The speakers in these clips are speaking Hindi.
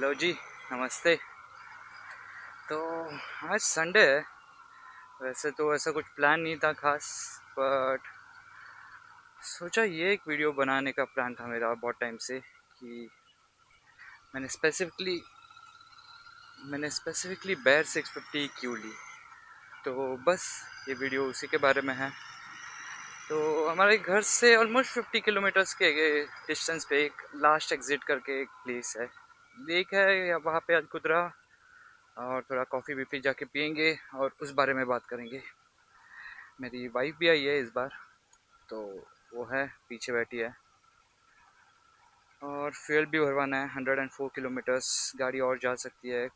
हेलो जी, नमस्ते। तो आज संडे है। वैसे तो ऐसा कुछ प्लान नहीं था खास, बट सोचा ये एक वीडियो बनाने का प्लान था मेरा बहुत टाइम से कि मैंने स्पेसिफिकली बेयर 650 क्यों ली। तो बस ये वीडियो उसी के बारे में है। तो हमारे घर से ऑलमोस्ट 50 किलोमीटर्स के डिस्टेंस पे एक लास्ट एग्जिट करके एक प्लेस है, लेक है या वहाँ पे अलकुदरा, और थोड़ा कॉफ़ी भी पी जाके पियेंगे और उस बारे में बात करेंगे। मेरी वाइफ भी आई है इस बार, तो वो है पीछे बैठी है। और फ्यूल भी भरवाना है, 104 किलोमीटर्स गाड़ी और जा सकती है।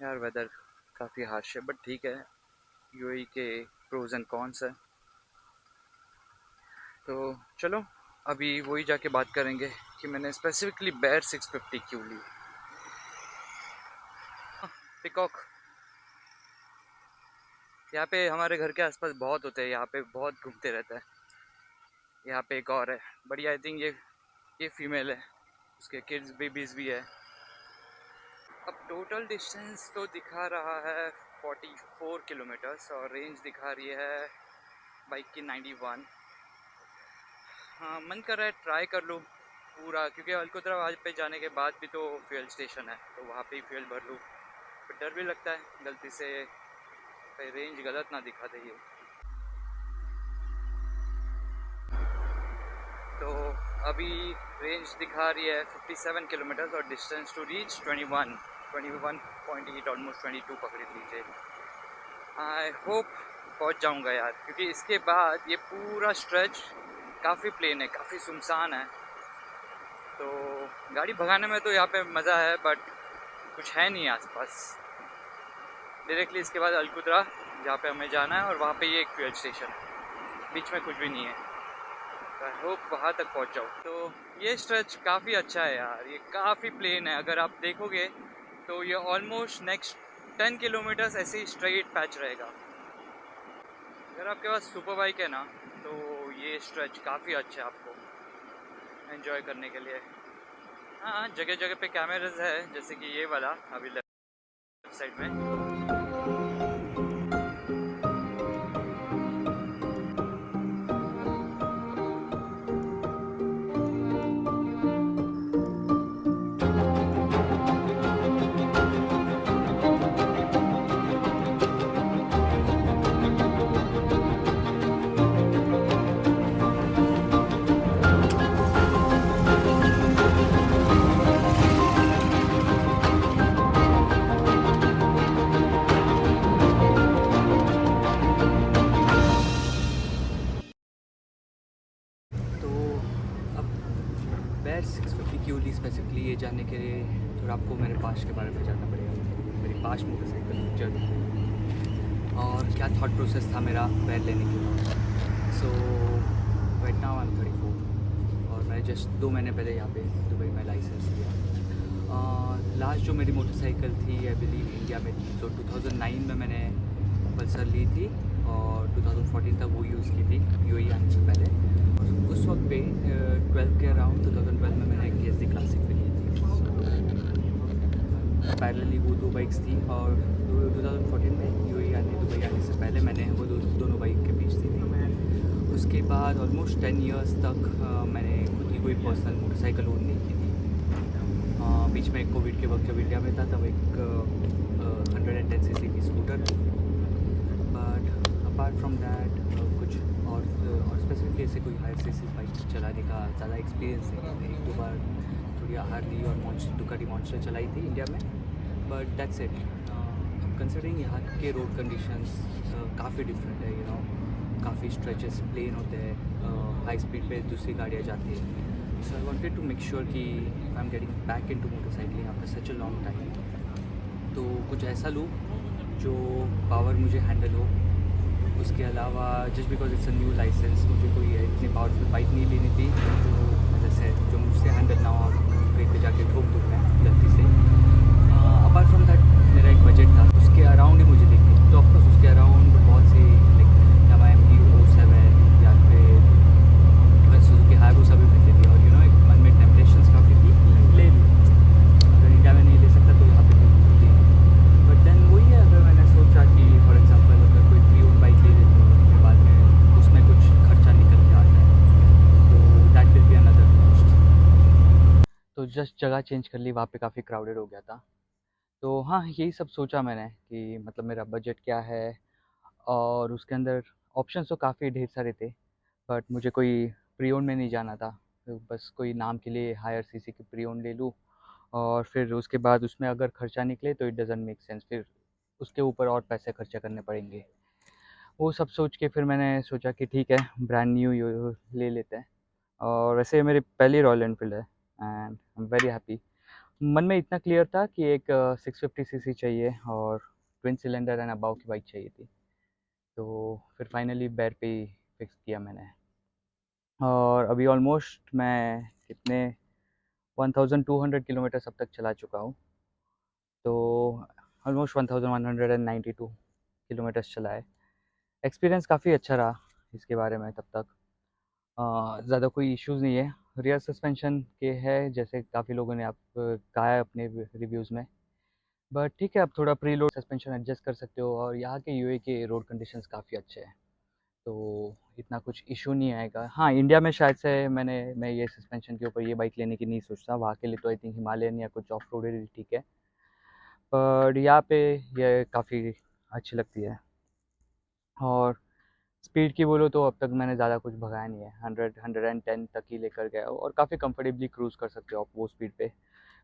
यार वेदर काफ़ी हार्श है, बट ठीक है, यूएई के प्रोज एंड कॉन्स है। तो चलो अभी वही जाके बात करेंगे कि मैंने स्पेसिफिकली बेयर 650 क्यों ली। पिकॉक यहाँ पे हमारे घर के आसपास बहुत होते हैं, यहाँ पे बहुत घूमते रहता है। यहाँ पे एक और है बड़ी, आई थिंक ये फीमेल है, उसके किड्स बेबीज़ भी है। अब टोटल डिस्टेंस तो दिखा रहा है 44 किलोमीटर्स और रेंज दिखा रही है बाइक की 91। हाँ, मन कर रहा है ट्राई कर लूँ पूरा, क्योंकि अलकुदरा वहाँ पे जाने के बाद भी तो फ्यूल स्टेशन है, तो वहाँ पे ही फ्यूल भर लूँ। पर डर भी लगता है गलती से रेंज गलत ना दिखा दे ये। तो अभी रेंज दिखा रही है 57 किलोमीटर्स और डिस्टेंस टू रीच 21.8, ऑलमोस्ट 22 पकड़ लीजिए। आई होप पहुंच जाऊंगा यार, क्योंकि इसके बाद ये पूरा स्ट्रेच काफ़ी प्लेन है, काफ़ी सुनसान है। तो गाड़ी भगाने में तो यहाँ पे मज़ा है, बट कुछ है नहीं आसपास। डायरेक्टली इसके बाद अलकुदरा जहाँ पे हमें जाना है, और वहाँ पे ये एक फ्यूल स्टेशन है, बीच में कुछ भी नहीं है। आई होप वहाँ तक पहुँच जाऊँ। तो ये स्ट्रेच काफ़ी अच्छा है यार, ये काफ़ी प्लेन है। अगर आप देखोगे तो ये ऑलमोस्ट नेक्स्ट 10 किलोमीटर्स ऐसे ही स्ट्रेट पैच रहेगा। अगर आपके पास सुपर बाइक है ना, तो ये स्ट्रेच काफ़ी अच्छा है आपको एंजॉय करने के लिए। हाँ, जगह जगह पे कैमराज है, जैसे कि ये वाला अभी लेफ्ट साइड में। बेयर 650 क्यों ली स्पेसिफिकली, ये जानने के लिए थोड़ा आपको मेरे पास्ट के बारे में जानना पड़ेगा, मेरी पास्ट मोटरसाइकिल जर्नी और क्या थॉट प्रोसेस था मेरा बेयर लेने के बाद। सो राइट नाउ आई एम 34 और मैं जस्ट 2 महीने पहले यहाँ पे दुबई में लाइसेंस लिया। लास्ट जो मेरी मोटरसाइकिल थी आई बिलीव इंडिया में थी, तो 2009 में मैंने पल्सर ली थी और 2014 तक वो यूज़ की थी यूएई आने से पहले। उस वक्त पे 12 के अराउंड 2012 में मैंने एक TSD क्लासिक भी ली थी। पैरेलली वो 2 बाइक्स थी और 2014 में यूएई दुबई आने से पहले मैंने वो दोनों बाइक के बीच दी थी। उसके बाद ऑलमोस्ट 10 इयर्स तक मैंने खुद की कोई पर्सनल मोटरसाइकिल ओन नहीं की थी। बीच में कोविड के वक्त जब इंडिया में था तब एक 110 cc की स्कूटर थी। बट अपार्ट फ्रॉम दैट कुछ और स्पेसिफिकली ऐसे कोई हायर सीसी बाइक चलाने का ज़्यादा एक्सपीरियंस नहीं है। 1-2 बार थोड़ी हार्ली और दुकाटी मॉन्स्टर चलाई थी इंडिया में, बट दैट्स इट। कंसिडरिंग यहाँ के रोड कंडीशंस काफ़ी डिफरेंट है, यू नो, काफ़ी स्ट्रेचेस प्लेन होते हैं, हाई स्पीड पे दूसरी गाड़ियाँ जाती है। So I wanted to make sure कि I am getting back into motorcycling after such a long time, तो कुछ ऐसा लूँ जो पावर मुझे हैंडल हो। उसके अलावा just because it's a new licence, मुझे कोई इतनी पावरफुल बाइक नहीं लेनी थी जो मुझसे हैंडल ना हो, कहीं पे जाके ठोक दूँ मैं गलती से। अपार्ट फ्रॉम दैट मेरा एक बजट था, उसके अराउंड ही मुझे देखनी, तो ऑफकोर्स उसके अराउंड बहुत सी लाइक YMT O7 या फिर सुजुकी हायाबुसा भी मिलती थी, और यू नो एक मन में टेम्पटेशंस काफ़ी थी, ले ली। जस्ट जगह चेंज कर ली, वहाँ पे काफ़ी क्राउडेड हो गया था। तो हाँ, यही सब सोचा मैंने कि मतलब मेरा बजट क्या है, और उसके अंदर ऑप्शंस तो काफ़ी ढेर सारे थे, बट मुझे कोई प्री ओन्ड में नहीं जाना था। तो बस कोई नाम के लिए हायर सीसी की प्री ओन्ड ले लूँ, और फिर उसके बाद उसमें अगर खर्चा निकले तो इट डज़न्ट मेक सेंस, फिर उसके ऊपर और पैसे खर्चा करने पड़ेंगे। वो सब सोच के फिर मैंने सोचा कि ठीक है, ब्रांड न्यू ले लेते हैं। और वैसे ये मेरी पहली रॉयल एनफील्ड है, and I am very happy. मन में इतना क्लियर था कि एक 650 सीसी चाहिए और ट्विन सिलेंडर एंड अबाव की बाइक चाहिए थी। तो फिर फाइनली बैर पे ही फिक्स किया मैंने। और अभी ऑलमोस्ट मैं कितने 1200 किलोमीटर अब तक चला चुका हूँ। तो ऑलमोस्ट 1192 किलोमीटर्स चला है। एक्सपीरियंस काफ़ी अच्छा रहा इसके बारे में तब तक। ज़्यादा कोई इश्यूज़ नहीं है। रियर सस्पेंशन के है, जैसे काफ़ी लोगों ने आप कहा है अपने रिव्यूज़ में। बट ठीक है, आप थोड़ा प्री लोड सस्पेंशन एडजस्ट कर सकते हो, और यहाँ के यूए के रोड कंडीशंस काफ़ी अच्छे हैं, तो इतना कुछ इशू नहीं आएगा। हाँ, इंडिया में शायद से मैं ये सस्पेंशन के ऊपर ये बाइक लेने की नहीं सोचता। वहाँ के लिए तो आई थिंक हिमालयन या कुछ ऑफ रोड ही ठीक है, पर यहाँ पे ये काफ़ी अच्छी लगती है। और स्पीड की बोलो तो अब तक मैंने ज़्यादा कुछ भगाया नहीं है। 110 तक ही लेकर गया हूँ, और काफ़ी कंफर्टेबली क्रूज़ कर सकते हो आप वो स्पीड पे।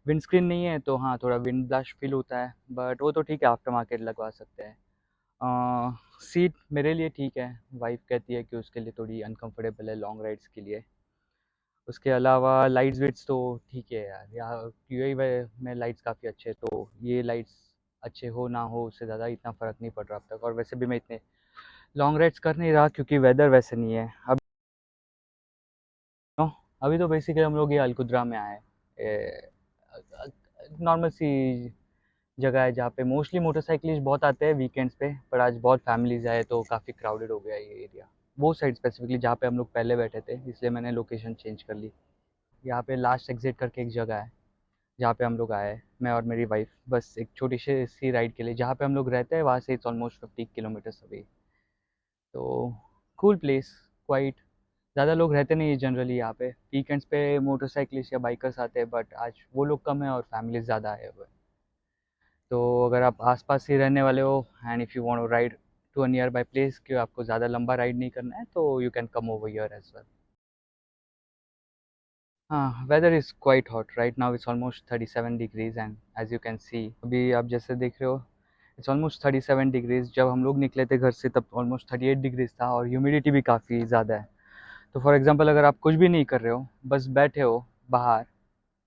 विंड स्क्रीन नहीं है तो हाँ, थोड़ा विंड ब्लास्ट फील होता है, बट वो तो ठीक है, आफ्टर मार्केट लगवा सकते हैं। सीट मेरे लिए ठीक है, वाइफ कहती है कि उसके लिए थोड़ी अनकंफर्टेबल है लॉन्ग राइड्स के लिए। उसके अलावा लाइट्स वेट्स तो ठीक है यार, यहाँ यूएई में लाइट्स काफ़ी अच्छे हैं, तो ये लाइट्स अच्छे हो ना हो उससे ज़्यादा इतना फ़र्क नहीं पड़ रहा अब तक। और वैसे भी मैं इतने लॉन्ग राइड्स कर नहीं रहा क्योंकि वेदर वैसे नहीं है अब। अभी तो बेसिकली हम लोग ये अलकुद्रा में आए, नॉर्मल सी जगह है जहाँ पे मोस्टली मोटरसाइकिलिस्ट बहुत आते हैं वीकेंड्स पे, पर आज बहुत फैमिलीज आए तो काफ़ी क्राउडेड हो गया ये एरिया। वो साइड स्पेसिफिकली जहाँ पे हम लोग पहले बैठे थे, इसलिए मैंने लोकेशन चेंज कर ली। यहाँ पे लास्ट एग्जिट करके एक जगह है जहाँ पे हम लोग आए, मैं और मेरी वाइफ, बस एक छोटी सी राइड के लिए। जहाँ पे हम लोग रहते हैं वहाँ से इट्स ऑलमोस्ट 50 किलोमीटर्स अवे। तो कूल प्लेस, क्वाइट। ज़्यादा लोग रहते नहीं है जनरली यहाँ पे। वीकेंड्स पे मोटरसाइकिलिस्ट या बाइकर्स आते हैं, बट आज वो लोग कम है और फैमिलीज ज़्यादा आए हुए हैं। तो अगर आप आसपास ही रहने वाले हो and if you want to ride to a nearby place, कि आपको ज़्यादा लंबा राइड नहीं करना है, तो you can come over here as well. हाँ, weather is quite hot right now. It's almost 37 degrees, and as you can see अभी आप जैसे देख रहे हो, इट्स ऑलमोस्ट 37 डिग्रीज। जब हम लोग निकले थे घर से तब ऑलमोस्ट 38 डिग्रीज था, और ह्यूमिडिटी भी काफ़ी ज़्यादा है। तो फॉर एग्जांपल अगर आप कुछ भी नहीं कर रहे हो, बस बैठे हो बाहर,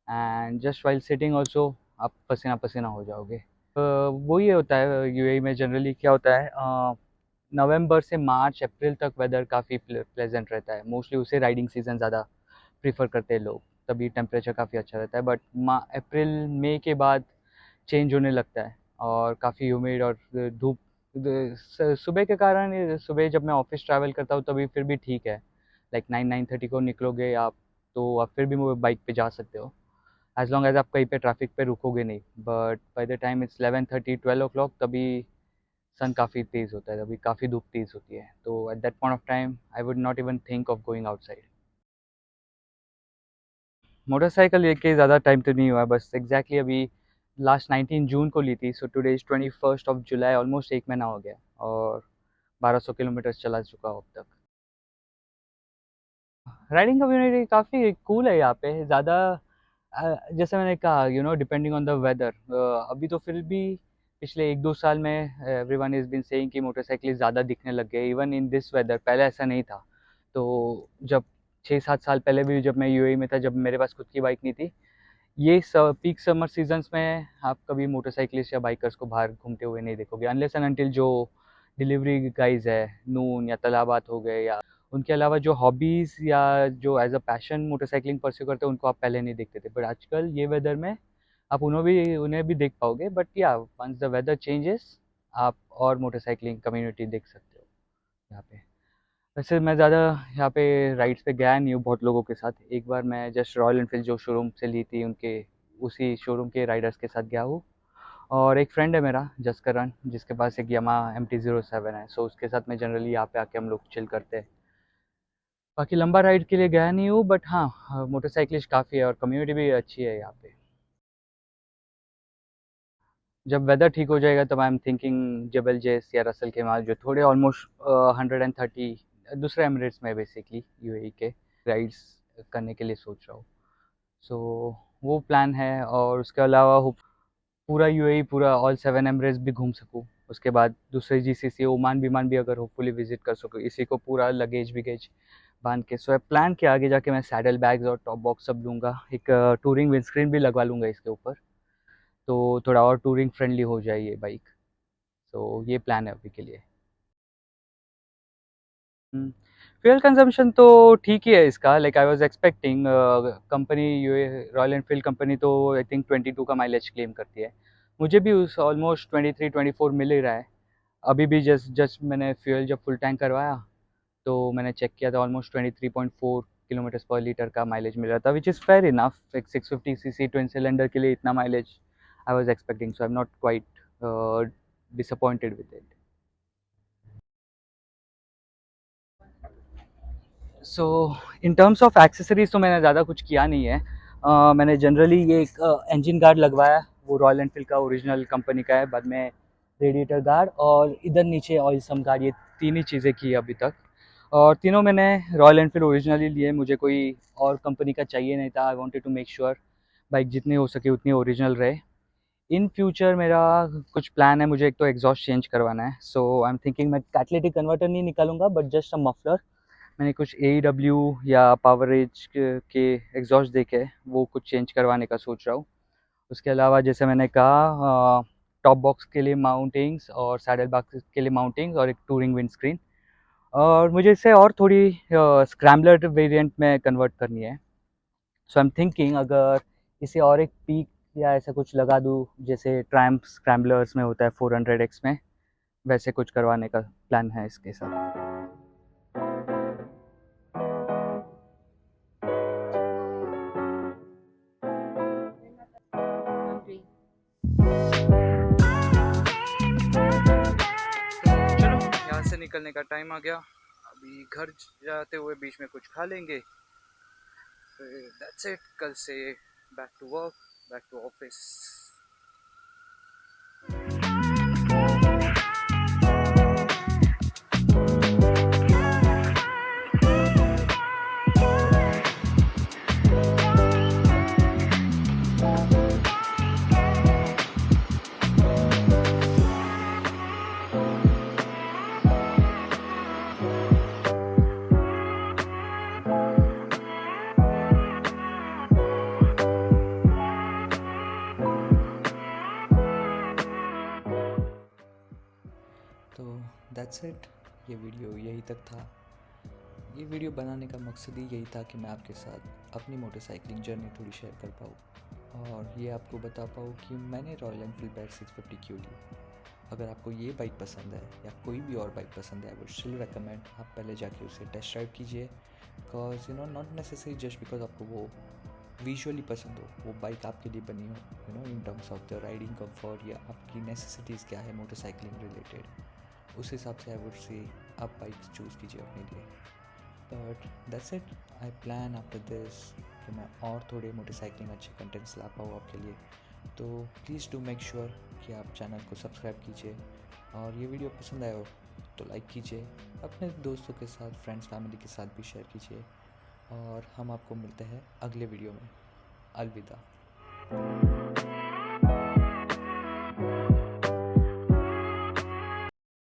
and just while sitting also, आप पसीना पसीना हो जाओगे। वो ये होता है यूएई में जनरली क्या होता है, नवंबर से मार्च अप्रैल तक वेदर काफ़ी प्लेजेंट रहता है। मोस्टली उसे राइडिंग सीज़न ज़्यादा प्रीफर करते हैं लोग, तभी टेम्परेचर काफ़ी अच्छा रहता है। बट अप्रैल मई के बाद चेंज होने लगता है, और काफ़ी ह्यूमिड और धूप सुबह के कारण। सुबह जब मैं ऑफिस ट्रैवल करता हूँ तभी फिर भी ठीक है, लाइक 9-9:30 को निकलोगे आप, तो आप फिर भी बाइक पे जा सकते हो, एज लॉन्ग एज आप कहीं पे ट्रैफिक पे रुकोगे नहीं। But by the time it's 11:30 12 o'clock, तभी सन काफ़ी तेज़ होता है, तभी काफ़ी धूप तेज़ होती है। तो at that point of time I would not even think of going outside. Motorcycle लेके ज़्यादा टाइम तो नहीं हुआ, बस एग्जैक्टली अभी लास्ट 19 जून को ली थी। सो टुडे इज़ 21 ऑलमोस्ट एक महीना हो गया, और 1200 किलोमीटर चला चुका हूँ अब तक। राइडिंग कम्युनिटी काफ़ी कूल है यहाँ पे। ज़्यादा जैसे मैंने कहा, डिपेंडिंग ऑन द वेदर। अभी तो फिर भी पिछले 1-2 साल में एवरीवन इज़ बीन सेइंग कि मोटरसाइकिल ज़्यादा दिखने लग गए, इवन इन दिस वेदर। पहले ऐसा नहीं था। तो जब 6-7 साल पहले भी जब मैं यूएई में था, जब मेरे पास खुद की बाइक नहीं थी, ये पीक समर सीजन्स में आप कभी मोटरसाइकिलिस्ट या बाइकर्स को बाहर घूमते हुए नहीं देखोगे, अनलेस एंड अनटिल जो डिलीवरी गाइज है, नून या तलाबात हो गए, या उनके अलावा जो हॉबीज़ या जो as a passion motorcycling pursue करते हैं, उनको आप पहले नहीं देखते थे। बट आजकल ये वेदर में आप उन्हें भी देख पाओगे। बट या वंस द वेदर चेंजेस, आप और मोटरसाइकिलिंग कम्युनिटी देख सकते हो यहाँ पे। वैसे मैं ज़्यादा यहाँ पे राइड्स पे गया नहीं हूँ बहुत लोगों के साथ। एक बार मैं जस्ट रॉयल एनफील्ड जो शोरूम से ली थी, उनके उसी शोरूम के राइडर्स के साथ गया हूँ। और एक फ्रेंड है मेरा जसकरण, जिसके पास एक यामाहा MT-07 है। सो उसके साथ में जनरली यहाँ पे आके हम लोग चिल करते हैं। बाकी लंबा राइड के लिए गया नहीं हूँ, बट हाँ मोटरसाइकिलिस्ट काफ़ी है और कम्युनिटी भी अच्छी है यहाँ पे। जब वेदर ठीक हो जाएगा तब आई एम थिंकिंग जबल जेस या रसल के माल, जो थोड़े ऑलमोस्ट 130 दूसरे एमिरेट्स में बेसिकली यूएई के राइड्स करने के लिए सोच रहा हूँ। सो वो प्लान है, और उसके अलावा पूरा यूएई, पूरा ऑल 7 एमिरेट्स भी घूम सकूँ। उसके बाद दूसरे जीसीसी ओमान विमान भी अगर होपफुली विजिट कर सकूँ, इसी को पूरा लगेज विगेज बांध के। सो प्लान के आगे जाके मैं सैडल बैग्स और टॉप बॉक्स सब लूँगा, एक टूरिंग विंडस्क्रीन भी लगवा लूँगा इसके ऊपर, तो थोड़ा और टूरिंग फ्रेंडली हो जाए ये बाइक। तो ये प्लान है अभी के लिए। फ्यूल कंजम्पशन तो ठीक ही है इसका, like I was expecting. Company यूए रॉयल एनफील्ड कंपनी तो आई थिंक 22 का माइलेज क्लेम करती है। मुझे भी उस ऑलमोस्ट 23-24 मिल ही रहा है। अभी भी जस्ट जस्ट मैंने फ्यूल जब फुल टैंक करवाया तो मैंने चेक किया था, ऑलमोस्ट 23.4 किलोमीटर पर लीटर का माइलेज मिल रहा था, विच इज़ फेयर इनफ। एक 650 सीसी ट्विन सिलेंडर के लिए इतना mileage I was expecting, so I am not quite disappointed with it. So in terms of accessories तो मैंने ज़्यादा कुछ किया नहीं है। मैंने जनरली ये एक इंजन गार्ड लगवाया, वो रॉयल एनफील्ड का ओरिजिनल कंपनी का है। बाद में रेडिएटर गार्ड और इधर नीचे ऑयल सम गार्ड, ये तीन ही चीज़ें की अभी तक। और तीनों मैंने रॉयल एनफील्ड ओरिजिनली लिए, मुझे कोई और कंपनी का चाहिए नहीं था। I wanted to make sure bike जितनी हो सके उतनी ओरिजिनल रहे। इन फ्यूचर मेरा कुछ प्लान है, मुझे एक तो एग्जॉस्ट चेंज करवाना है। सो आई एम थिंकिंग मैं कैटलिटिक कन्वर्टर नहीं निकालूंगा, बट जस्ट अ मफलर। मैंने कुछ AEW या पावर एज के एग्जॉस्ट देखे, वो कुछ चेंज करवाने का सोच रहा हूँ। उसके अलावा जैसे मैंने कहा, टॉप बॉक्स के लिए माउंटिंग्स और सैडल बॉक्स के लिए माउंटिंग्स और एक टूरिंग विंड स्क्रीन। और मुझे इसे और थोड़ी स्क्रैम्बलर वेरिएंट में कन्वर्ट करनी है। सो आई एम थिंकिंग अगर इसे और एक पीक या ऐसा कुछ लगा दूँ, जैसे ट्रायम्फ स्क्रैम्बलर्स में होता है 400X में, वैसे कुछ करवाने का प्लान है इसके साथ। चलो यहाँ से निकलने का टाइम आ गया। अभी घर जाते हुए बीच में कुछ खा लेंगे, फिर दैट्स इट। कल से back to work, back to office. तो दैट्स इट, ये वीडियो यही तक था। ये वीडियो बनाने का मकसद ही यही था कि मैं आपके साथ अपनी मोटरसाइकिलिंग जर्नी थोड़ी शेयर कर पाऊँ और ये आपको बता पाऊँ कि मैंने रॉयल एनफील्ड बैट 650 क्यों ली। अगर आपको ये बाइक पसंद है या कोई भी और बाइक पसंद है, आई वुड स्टिल रिकमेंड आप पहले जाके उसे टेस्ट ड्राइव कीजिए। Because not necessary just because आपको वो विजुअली पसंद हो, वो बाइक आपके लिए बनी हो, in terms of the riding comfort या आपकी नेसेसिटीज़ क्या है मोटरसाइकिलिंग रिलेटेड, उस हिसाब से आई वुड से आप बाइक चूज़ कीजिए अपने लिए। But that's it, I plan after this कि मैं और थोड़े मोटरसाइकिलिंग अच्छे कंटेंट्स ला पाऊँ आपके लिए। तो प्लीज़ डू मेक श्योर कि आप चैनल को सब्सक्राइब कीजिए, और ये वीडियो पसंद आया हो तो लाइक कीजिए, अपने दोस्तों के साथ, फ्रेंड्स, फैमिली के साथ भी शेयर कीजिए। और हम आपको मिलते हैं अगले वीडियो में। अलविदा।